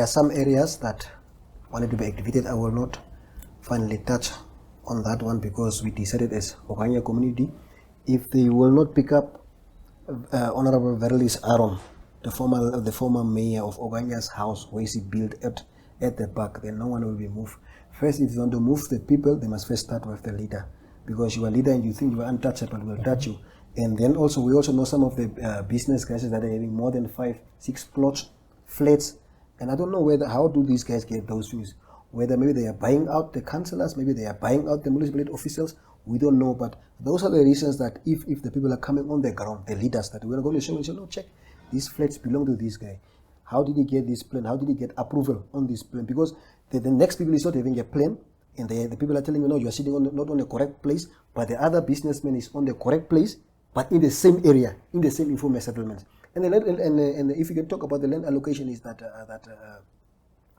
are some areas that wanted to be activated. I will not finally touch on that one because we decided as Okanya community, if they will not pick up Honorable Verelis Aaron, the former mayor of Oganya's house, where he built at the back, then no one will be moved. First, if you want to move the people, they must first start with the leader, because you are leader and you think you are untouchable, will touch you. And then also, we also know some of the business guys that are having more than 5-6 plots, flats, and I don't know how do these guys get those things. Whether maybe they are buying out the councillors, maybe they are buying out the municipality officials, we don't know. But those are the reasons that if the people are coming on the ground, the leaders, that we're going to show and say, no, check, these flats belong to this guy. How did he get this plan? How did he get approval on this plan? Because the next people is not having a plan, and the people are telling you, no, you are sitting not on the correct place, but the other businessman is on the correct place, but in the same area, in the same informal settlements. And if you can talk about the land allocation, is that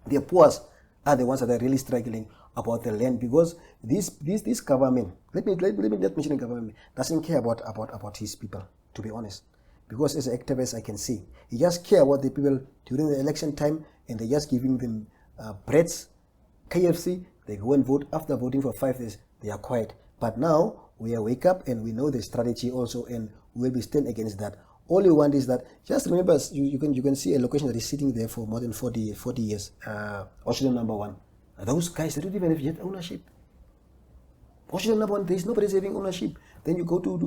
the poor are the ones that are really struggling about the land, because this government, let me just mention, government doesn't care about his people, to be honest. Because as an activist, I can see he just care about the people during the election time, and they just giving them breads, KFC. They go and vote. After voting for 5 days, they are quiet. But now we wake up and we know the strategy also, and we will be stand against that. All you want is that, just remember, you can see a location that is sitting there for more than 40 years. Washington number 1. Those guys, they don't even have yet ownership. Washington number 1, there is nobody having ownership. Then you go to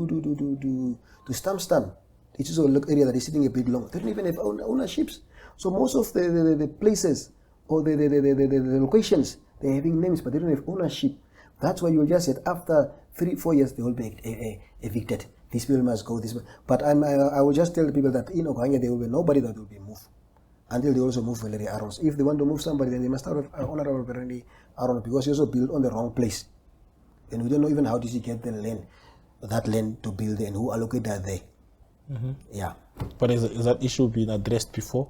Stamstam. It is an area that is sitting a bit long. They don't even have ownerships. So most of the places or the locations, they're having names, but they don't have ownership. That's why you will just say after 3-4 years they will be evicted. These people must go this way. But I will just tell the people that in Okanya there will be nobody that will be moved until they also move Valerie Arons. If they want to move somebody, then they must start with Honorable Valerie Arons, because he also built on the wrong place. And we don't know even how did he get that land to build and who allocated that there. Mm-hmm. Yeah. But is that issue been addressed before?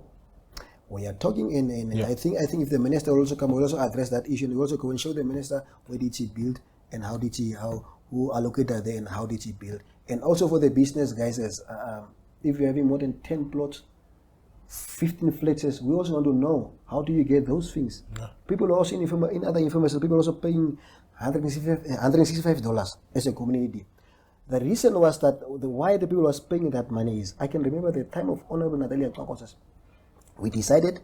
We are talking I think if the minister will also come, we'll also address that issue, and we'll also go and show the minister where did he build and who allocated there and how did he build. And also for the business guys, if you're having more than 10 plots, 15 flats, we also want to know how do you get those things. Yeah. People are also in other information, people are also paying $165 as a community. The reason was that why the people was paying that money is, I can remember the time of Honorable Natalia Twakosas. We decided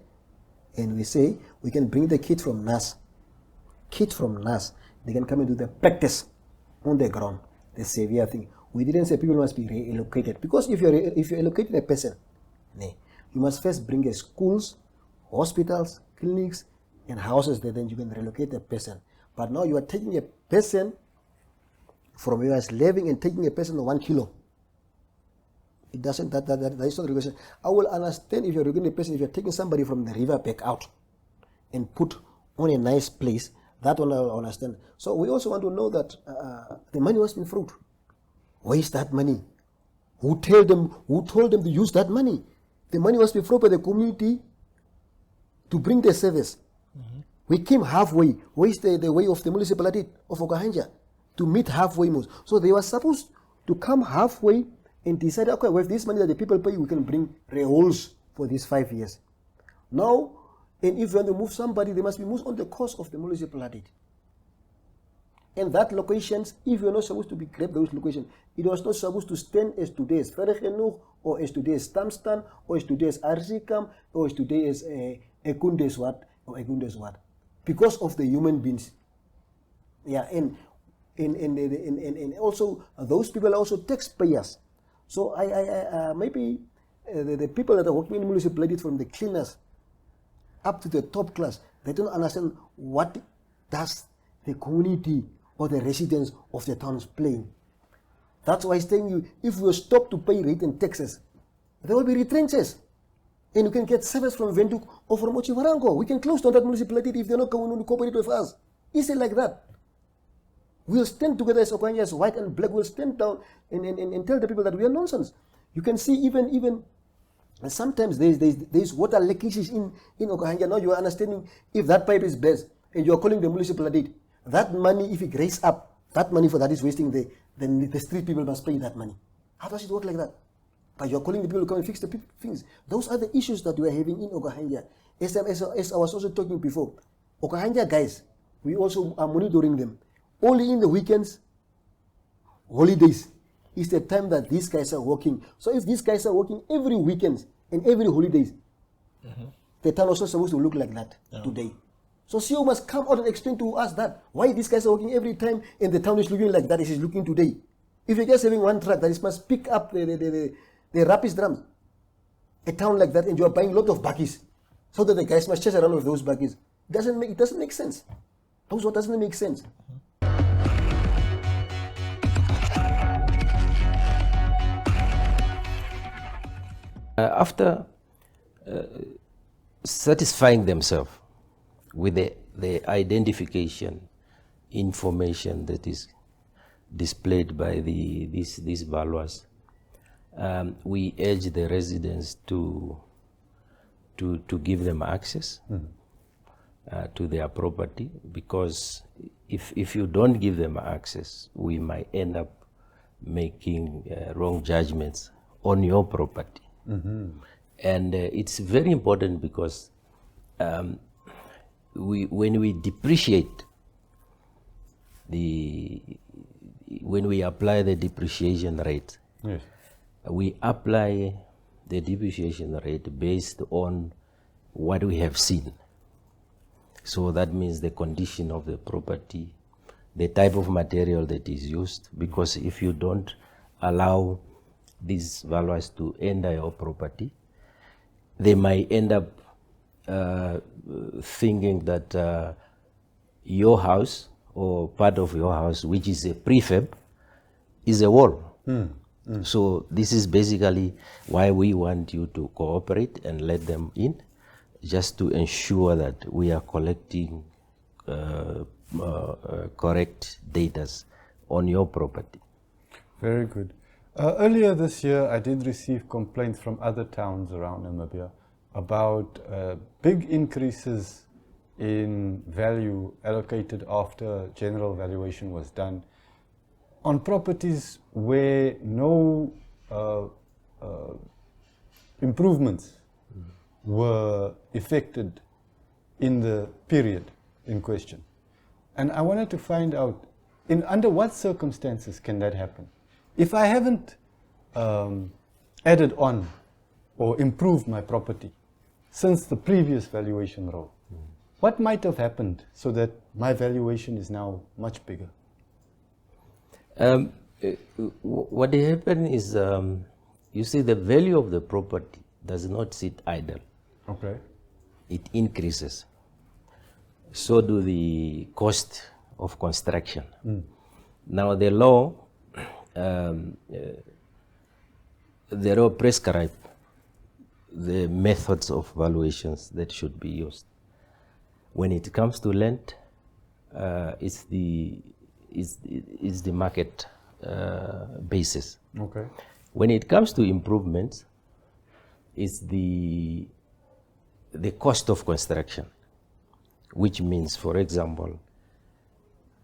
and we say we can bring the kid from NAS. They can come and do the practice on the ground, the severe thing. We didn't say people must be relocated, because if you're allocating a person, you must first bring schools, hospitals, clinics, and houses there, then you can relocate the person. But now you are taking a person from where is living and taking a person of 1 kilo. It doesn't, that is not regulation. I will understand if you're regulating a person, if you're taking somebody from the river back out and put on a nice place, that one I'll understand. So we also want to know that the money was in fraud. Where is that money? Who told them to use that money? The money was fraud by the community to bring the service. Mm-hmm. We came halfway. Where is the way of the municipality of Okahanja? To meet halfway most. So they were supposed to come halfway and decide, okay, with this money that the people pay, we can bring reholes for these 5 years. Now, and if you want to move somebody, they must be moved on the cost of the municipality. And that locations, if you're not supposed to be grab those locations, it was not supposed to stand as today's Vergenoeg, or as today's Stamstan, or as today's Arzikam, or as today's Ekundes what, or Ekundes what. Because of the human beings. Yeah, and also those people are also taxpayers. So maybe the people that are working in municipalities, from the cleaners up to the top class, they don't understand what does the community or the residents of the towns playing. That's why I'm telling you, if we stop to pay rate and taxes, there will be retrenches. And you can get service from Windhoek or from Ochiwarango. We can close down that municipality if they're not going to cooperate with us. Easy like that. We'll stand together as Okanya, as white and black. We'll stand down and tell the people that we are nonsense. You can see even sometimes there's water leakages in Okanya. Now you are understanding, if that pipe is blessed and you are calling the municipality, that money, if it raise up, that money for that is wasting there, then the street people must pay that money. How does it work like that? But you are calling the people to come and fix the things. Those are the issues that we are having in Okahanja. As I was also talking before, Okahanja guys, we also are monitoring them. Only in the weekends, holidays, is the time that these guys are working. So if these guys are working every weekends and every holidays, the town also supposed to look like that today. So CEO must come out and explain to us that why these guys are working every time and the town is looking like that it is looking today. If you're just having one truck that is must pick up the rubbish drums, a town like that, and you are buying a lot of buggies, so that the guys must chase around with those buggies. It doesn't make sense. Those what doesn't make sense. After satisfying themselves with the identification information that is displayed by these valuers, we urge the residents to give them access to their property, because if you don't give them access, we might end up making wrong judgments on your property. And it's very important because when we depreciate when we apply the depreciation rate, Yes. we apply the depreciation rate based on what we have seen. So that means the condition of the property, the type of material that is used, because if you don't allow these valuers to enter your property, they might end up thinking that your house or part of your house, which is a prefab, is a wall. So this is basically why we want you to cooperate and let them in, just to ensure that we are collecting correct data on your property. Very good. Earlier this year, I did receive complaints from other towns around Namibia about big increases in value allocated after general valuation was done on properties where no improvements were effected in the period in question. And I wanted to find out, under what circumstances can that happen? If I haven't added on or improved my property since the previous valuation roll, what might have happened so that my valuation is now much bigger? What happened is, you see, the value of the property does not sit idle. Okay. It increases. So do the cost of construction. Now the law, the law prescribe the methods of valuations that should be used. When it comes to land, it's the market basis. Okay. When it comes to improvements, it's the cost of construction, which means, for example,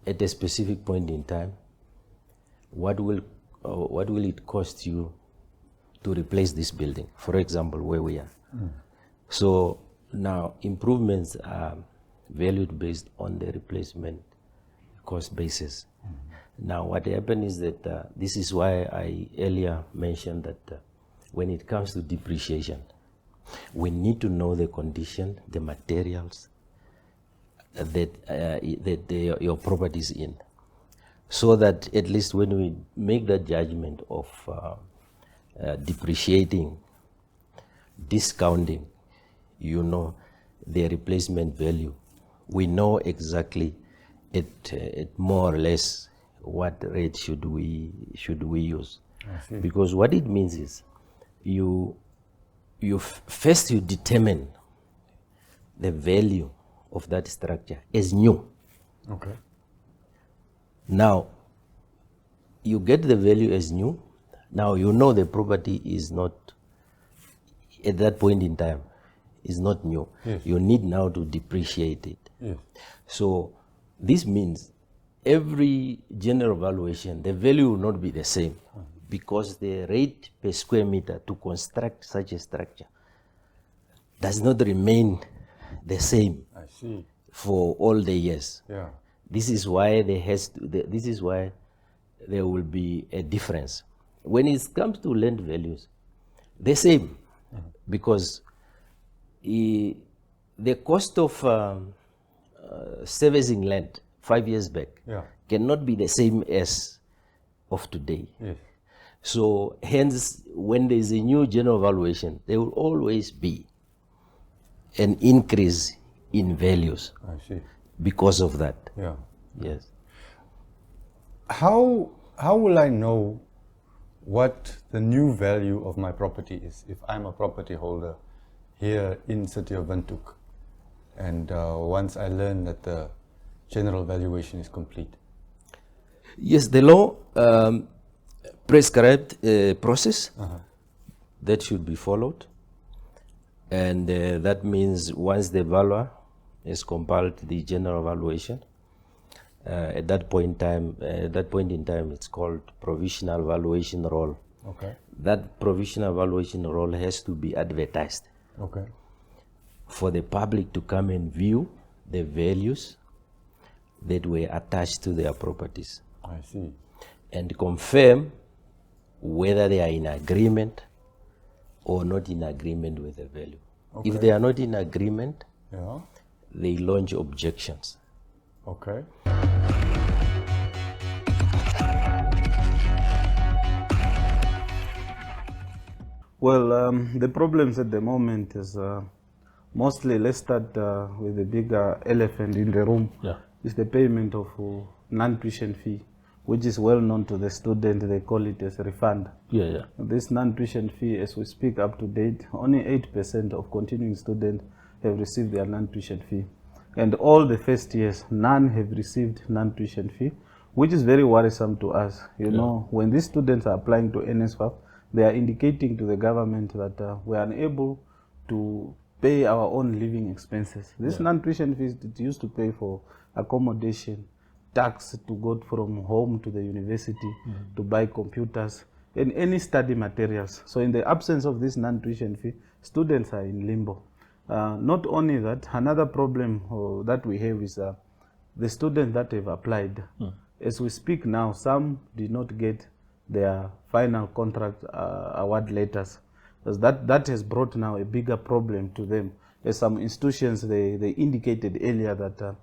at a specific point in time, what will it cost you to replace this building, for example, where we are. So now improvements are valued based on the replacement cost basis. Now what happened is that this is why I earlier mentioned that when it comes to depreciation, we need to know the condition, the materials that your property is in, so that at least when we make that judgment of depreciating, discounting, the replacement value, we know exactly at more or less what rate should we use. Because what it means is first you determine the value of that structure as new. Okay. Now you get the value as new. Now you know the property is not, at that point in time, is not new. Yes. You need now to depreciate it. Yes. So this means every general valuation, the value will not be the same, because the rate per square meter to construct such a structure does not remain the same I see. for all the years. Yeah. This is why this is why there will be a difference. When it comes to land values, the same, because the cost of servicing land 5 years back Yeah. cannot be the same as of today. Yes. So hence, when there is a new general valuation, there will always be an increase in values I see. because of that. Yeah. Yes. How will I know what the new value of my property is if I'm a property holder here in city of Windhoek, and once I learn that the general valuation is complete? Yes, the law prescribed a process that should be followed, and that means once the valuer has compiled the general valuation, at that point in time, it's called provisional valuation roll. Okay. That provisional valuation roll has to be advertised Okay. for the public to come and view the values that were attached to their properties I see. and confirm whether they are in agreement or not in agreement with the value. Okay. If they are not in agreement, Yeah. they launch objections. Okay. Well, the problems at the moment is mostly, let's start with the bigger elephant in the room. Yeah. Is the payment of non-tuition fee, which is well known to the student. They call it as a refund. Yeah. This non-tuition fee, as we speak up to date, only 8% of continuing students have received their non-tuition fee. And all the first years, none have received non-tuition fee, which is very worrisome to us. You know, when these students are applying to NSFAF, they are indicating to the government that we are unable to pay our own living expenses. This non-tuition fees it used to pay for accommodation, tax to go from home to the university, to buy computers, and any study materials. So in the absence of this non-tuition fee, students are in limbo. Not only that, another problem that we have is the students that have applied. As we speak now, some did not get their final contract award letters. Because that has brought now a bigger problem to them. As some institutions, they indicated earlier that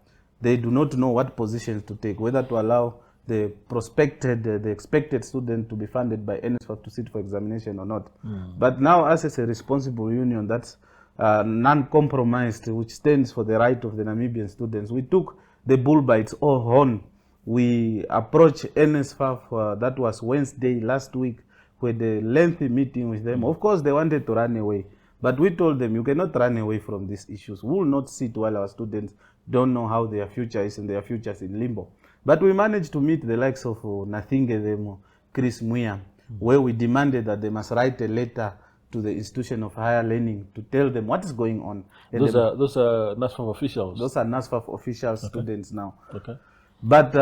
they do not know what positions to take, whether to allow the the expected student to be funded by NSFAF to sit for examination or not. But now, as a responsible union that's non-compromised, which stands for the right of the Namibian students, we took the bull by its own horn. We approached NSFAF, that was Wednesday last week, with a lengthy meeting with them. Of course, they wanted to run away, but we told them, you cannot run away from these issues. We will not sit while our students don't know how their future is, and their future is in limbo. But we managed to meet the likes of Nathinge Demo, Chris Muya, where we demanded that they must write a letter to the institution of higher learning to tell them what is going on. And Those are NSFAF officials. those are NSFAF official students now. Okay. But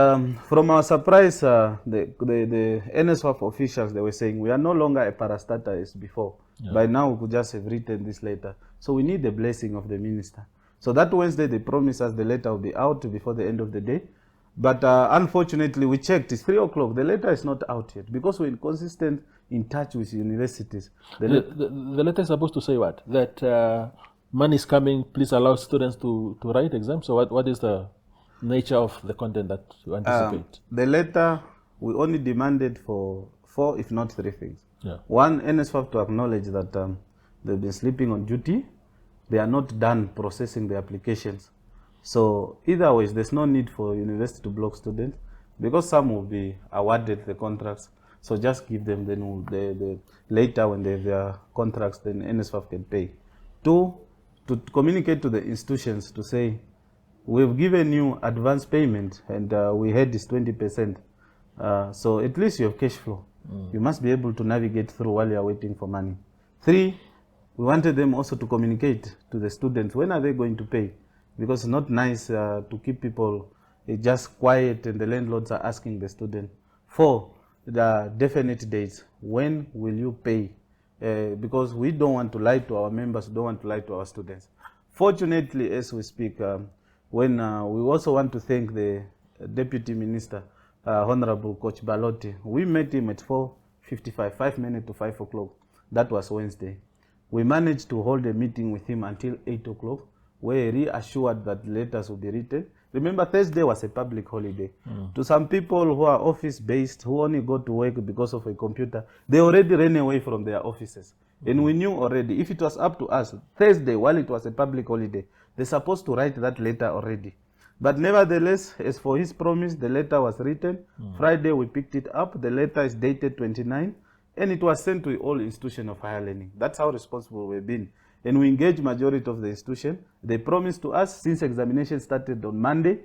from our surprise, the NSFAF officials, they were saying, we are no longer a parastatal as before. By now, we could just have written this letter. So we need the blessing of the minister. So that Wednesday, they promised us the letter will be out before the end of the day. But unfortunately, we checked, it's 3 o'clock. The letter is not out yet because we're inconsistent in touch with universities. The letter is supposed to say what? That money is coming, please allow students to write exams? So what is the nature of the content that you anticipate? The letter, we only demanded for 4, if not 3 things. Yeah. One, NSFAF to acknowledge that they've been sleeping on duty. They are not done processing the applications. So either way, there's no need for university to block students because some will be awarded the contracts. So just give them, then later when they have their contracts, then NSFAF can pay. 2, to communicate to the institutions to say, we've given you advance payment and we had this 20%. So at least you have cash flow. You must be able to navigate through while you are waiting for money. 3, we wanted them also to communicate to the students, when are they going to pay? Because it's not nice to keep people just quiet and the landlords are asking the student. 4, the definite dates. When will you pay? Because we don't want to lie to our members, we don't want to lie to our students. Fortunately, as we speak, when we also want to thank the Deputy Minister, Honorable Coach Balotti. We met him at 4:55, 5 minutes to 5 o'clock. That was Wednesday. We managed to hold a meeting with him until 8 o'clock, where he reassured that letters will be written. Remember, Thursday was a public holiday. To some people who are office-based, who only go to work because of a computer, they already ran away from their offices. And we knew already, if it was up to us, Thursday, while it was a public holiday, they're supposed to write that letter already. But nevertheless, as for his promise, the letter was written. Friday, we picked it up. The letter is dated 29, and it was sent to all institutions of higher learning. That's how responsible we've been. And we engaged majority of the institution. They promised to us, since examination started on Monday,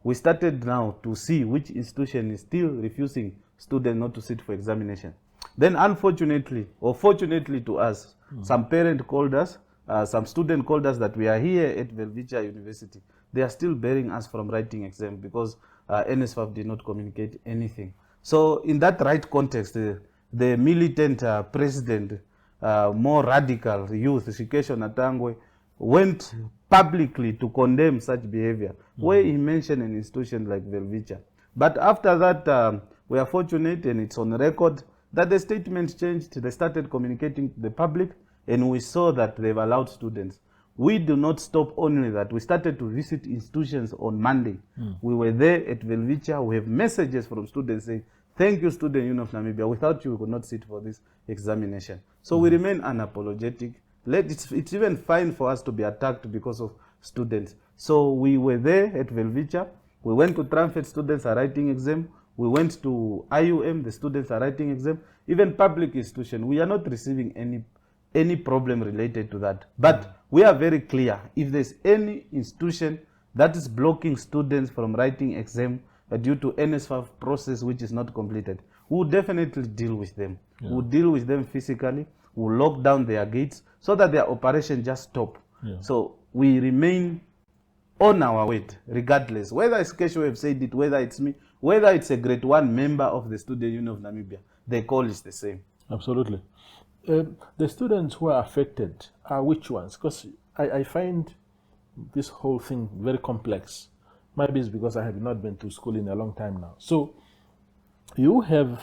we started now to see which institution is still refusing students not to sit for examination. Then unfortunately, or fortunately to us, some parent called us, some student called us that we are here at Velvicha University. They are still barring us from writing exam because NSFAF did not communicate anything. So in that right context, the militant president, more radical youth, Shikesho Natangwe, went publicly to condemn such behavior, where he mentioned an institution like Velvicha. But after that, we are fortunate, and it's on record, that the statement changed. They started communicating to the public, and we saw that they've allowed students. We do not stop only that. We started to visit institutions on Monday. We were there at Velvicha. We have messages from students saying, thank you, Student Union of Namibia. Without you, we could not sit for this examination. So we remain unapologetic. It's even fine for us to be attacked because of students. So we were there at Velvicha. We went to Tramfet, students are writing exam. We went to IUM, the students are writing exam. Even public institution, we are not receiving any problem related to that. But we are very clear. If there's any institution that is blocking students from writing exam due to NSFAF process which is not completed, we will definitely deal with them. We will deal with them physically. We will lock down their gates so that their operation just stop. So we remain on our weight, regardless. Whether it's Kesho have said it, whether it's me, whether it's a grade 1 member of the Student Union of Namibia, the call is the same. Absolutely. The students who are affected are which ones? Because I find this whole thing very complex. Maybe it's because I have not been to school in a long time now. So you have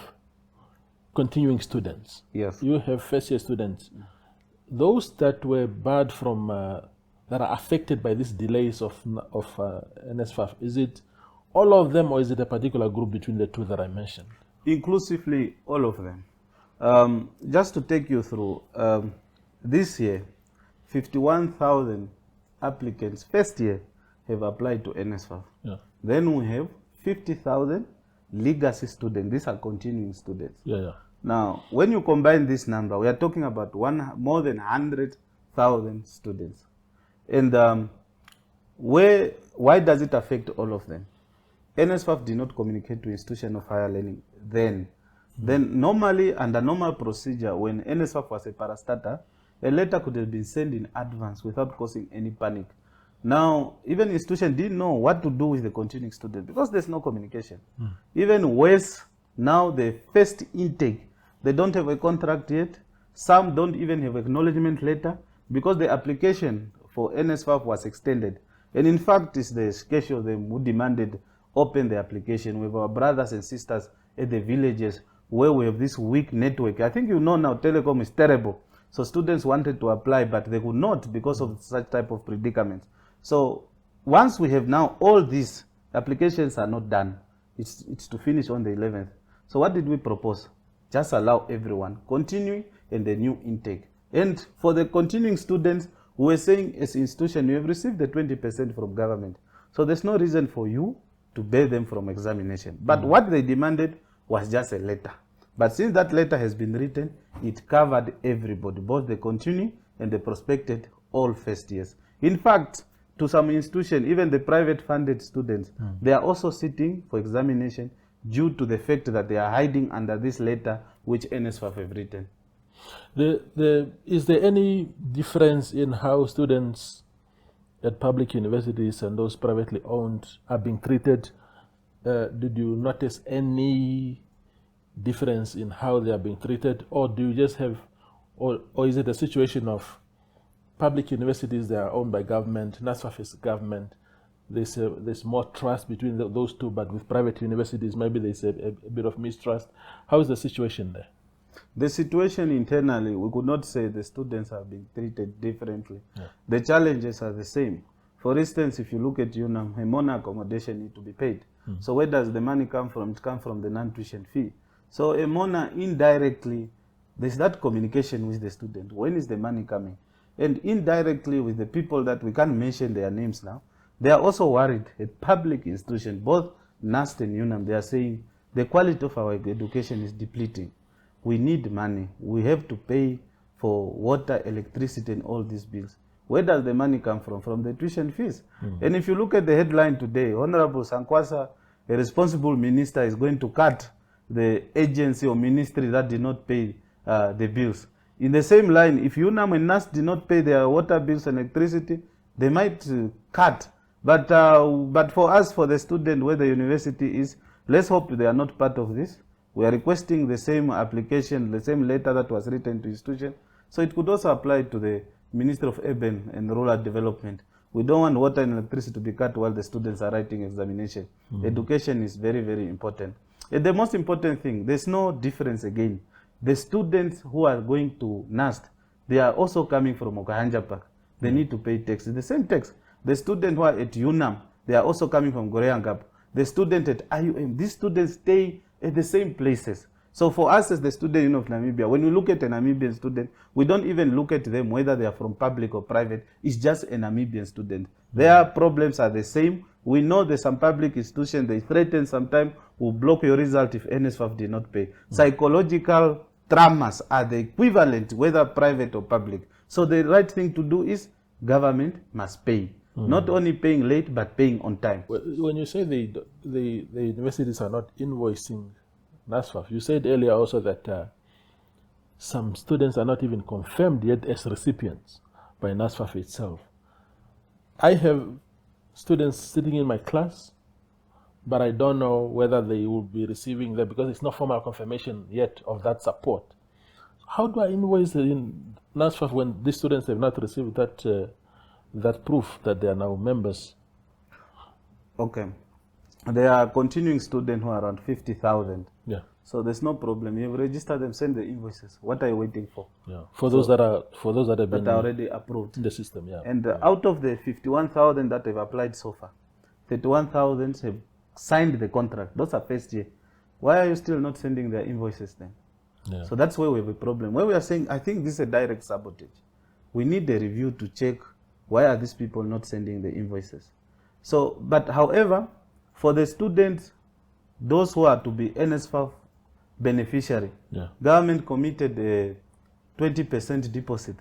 continuing students. Yes. You have first-year students. Those that were barred from, that are affected by these delays of NSFAF, is it all of them, or is it a particular group between the two that I mentioned? Inclusively, all of them. Just to take you through, this year, 51,000 applicants first year have applied to NSFAF. Yeah. Then we have 50,000 legacy students. These are continuing students. Yeah. Now, when you combine this number, we are talking about more than 100,000 students. And why does it affect all of them? NSFAF did not communicate to institution of higher learning then. Then normally, under normal procedure, when NSFAF was a parastatal, a letter could have been sent in advance without causing any panic. Now, even institution didn't know what to do with the continuing student because there's no communication. Even worse, now the first intake, they don't have a contract yet. Some don't even have acknowledgement letter because the application for NSFAF was extended. And in fact, it's the schedule of them who demanded open the application with our brothers and sisters at the villages where we have this weak network. I think you know now telecom is terrible. So students wanted to apply, but they could not because of such type of predicaments. So once we have now all these applications are not done, it's to finish on the 11th. So what did we propose? Just allow everyone continuing and the new intake. And for the continuing students, we were saying as an institution, you have received the 20% from government. So there's no reason for you to bear them from examination. But what they demanded was just a letter. But since that letter has been written, it covered everybody, both the continuing and the prospected, all first years. In fact, to some institutions, even the private funded students, they are also sitting for examination due to the fact that they are hiding under this letter which NSFAF have written. Is there any difference in how students at public universities and those privately owned are being treated? Did you notice any difference in how they are being treated, or do you just have, or is it a situation of public universities, they are owned by government. NASFAF is government. There's more trust between those two, but with private universities, maybe there's a bit of mistrust. How is the situation there? The situation internally, we could not say the students are being treated differently. Yeah. The challenges are the same. For instance, if you look at UNAM, EMONA accommodation need to be paid. So where does the money come from? It comes from the non-tuition fee. So EMONA indirectly, there's that communication with the student. When is the money coming? And indirectly with the people that we can't mention their names now, they are also worried at public institutions, both NAST and UNAM, they are saying the quality of our education is depleting. We need money. We have to pay for water, electricity, and all these bills. Where does the money come from? From the tuition fees. And if you look at the headline today, Honorable Sankwasa, a responsible minister, is going to cut the agency or ministry that did not pay the bills. In the same line, if UNAM and NAST did not pay their water bills and electricity, they might cut. But for us, for the student, where the university is, let's hope they are not part of this. We are requesting the same application, the same letter that was written to institution. So it could also apply to the Ministry of Urban and Rural Development. We don't want water and electricity to be cut while the students are writing examination. Education is very, very important. And the most important thing, there's no difference again. The students who are going to NAST, they are also coming from Okahanja Park. They need to pay tax. It's the same tax. The students who are at UNAM, they are also coming from Goreangab. The student at IUM, these students stay at the same places. So for us as the student union of Namibia, when we look at a Namibian student, we don't even look at them whether they are from public or private. It's just a Namibian student. Their problems are the same. We know there's some public institutions, they threaten sometimes will block your result if NSFAF did not pay. Psychological traumas are the equivalent, whether private or public. So the right thing to do is government must pay. Not only paying late, but paying on time. When you say the universities are not invoicing NASFAF, you said earlier also that some students are not even confirmed yet as recipients by NASFAF itself. I have students sitting in my class, but I don't know whether they will be receiving that because it's not formal confirmation yet of that support. How do I invoice in NASFAF when these students have not received that proof that they are now members? Okay. There are continuing students who are around 50,000. Yeah. So there's no problem. You've registered them, send the invoices. What are you waiting for? Yeah. For those that have been That are already approved in the system, yeah. And out of the 51,000 that have applied so far, 31,000 have signed the contract. Those are first year. Why are you still not sending their invoices then? Yeah. So that's where we have a problem. Where we are saying, I think this is a direct sabotage. We need a review to check why are these people not sending the invoices. So, but however, for the students, those who are to be NSFAF beneficiary, Yeah. government committed a 20% deposit.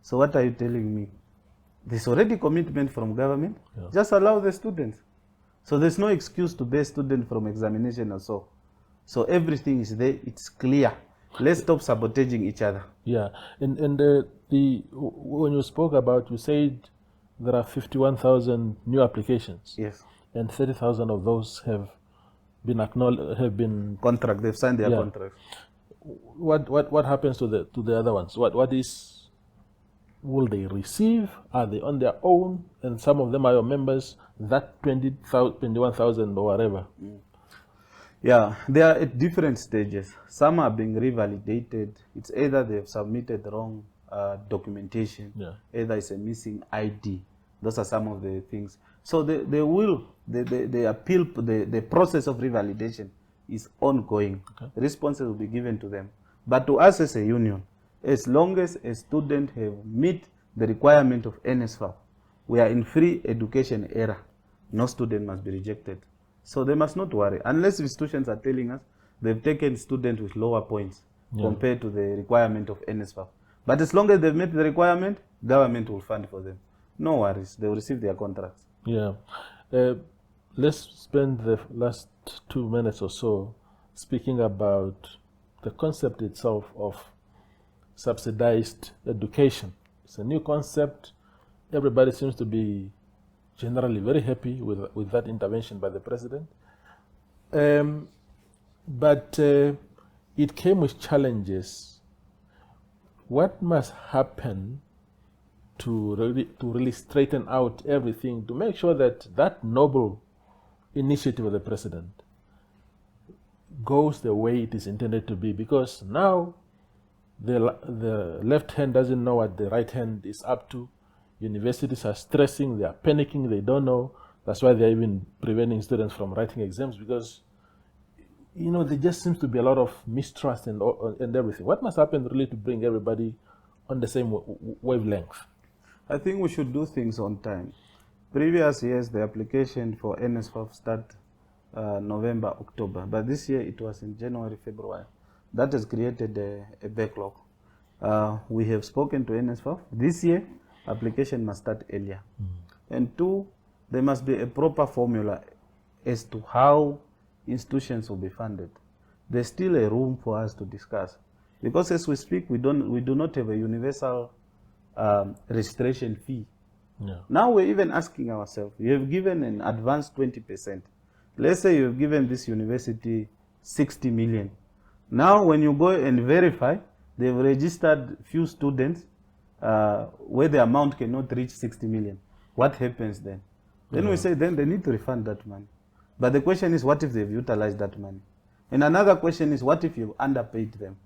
So what are you telling me? There's already commitment from government. Yeah. Just allow the students. So there's no excuse to base students from examination or so. So everything is there. It's clear. Let's stop sabotaging each other. Yeah, and when you spoke about, you said there are 51,000 new applications. Yes. And 30,000 of those have been acknowledged, have been. Contract. They've signed their Yeah. contract. What happens to the other ones? What is? Will they receive? Are they on their own? And some of them are your members. That 21,000 or whatever. Yeah, they are at different stages. Some are being revalidated. It's either they have submitted wrong documentation, Yeah. either it's a missing ID. Those are some of the things. So the appeal, the process of revalidation is ongoing. Okay. Responses will be given to them. But to us as a union, as long as a student have meet the requirement of NSFAF, we are in free education era. No student must be rejected. So they must not worry, unless institutions are telling us they've taken students with lower points compared to the requirement of NSFAF. But as long as they've met the requirement, government will fund for them. No worries, they will receive their contracts. Yeah. Let's spend the last 2 minutes or so speaking about the concept itself of subsidized education. It's a new concept. Everybody seems to be generally very happy with that intervention by the president. But it came with challenges. What must happen to really straighten out everything, to make sure that that noble initiative of the president goes the way it is intended to be, because now the left hand doesn't know what the right hand is up to. Universities are stressing, they are panicking, they don't know. That's why they're even preventing students from writing exams, because there just seems to be a lot of mistrust and everything. What must happen really to bring everybody on the same wavelength? I think we should do things on time. Previous years, the application for NSFAF start November, October, but this year it was in January, February. That has created a backlog. We have spoken to NSFAF. This year, application must start earlier. And two, there must be a proper formula as to how institutions will be funded. There's still a room for us to discuss, because as we speak, we do not have a universal registration fee. Yeah. Now we're even asking ourselves, you have given an advance 20%. Let's say you have given this university 60 million. Now when you go and verify, they've registered few students where the amount cannot reach 60 million. What happens then? Then we say then they need to refund that money. But the question is, what if they've utilized that money? And another question is, what if you've underpaid them?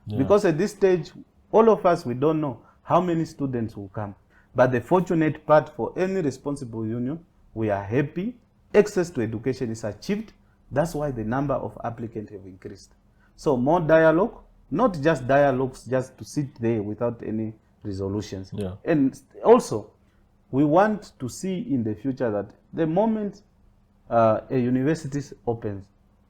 Yeah. Because at this stage, all of us, we don't know how many students will come. But the fortunate part for any responsible union, we are happy. Access to education is achieved. That's why the number of applicants have increased. So more dialogue, not just dialogues just to sit there without any resolutions. Yeah. And also, we want to see in the future that the moment a university opens,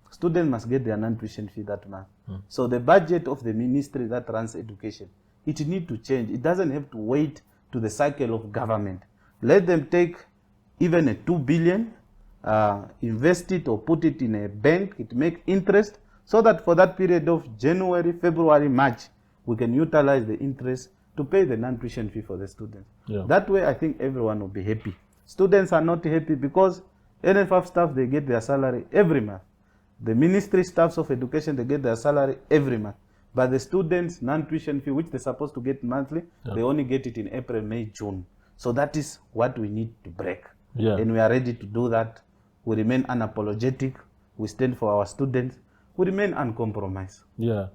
students must get their non-tuition fee that month. So the budget of the ministry that runs education, it needs to change. It doesn't have to wait to the cycle of government. Let them take even a 2 billion, invest it or put it in a bank, it make interest, so that for that period of January, February, March, we can utilize the interest to pay the non-tuition fee for the students. Yeah. That way, I think everyone will be happy. Students are not happy because NFF staff, they get their salary every month. The ministry staffs of education, they get their salary every month. But the students' non-tuition fee, which they're supposed to get monthly, they only get it in April, May, June. So that is what we need to break. Yeah. And we are ready to do that. We remain unapologetic. We stand for our students. We remain uncompromised. Yeah.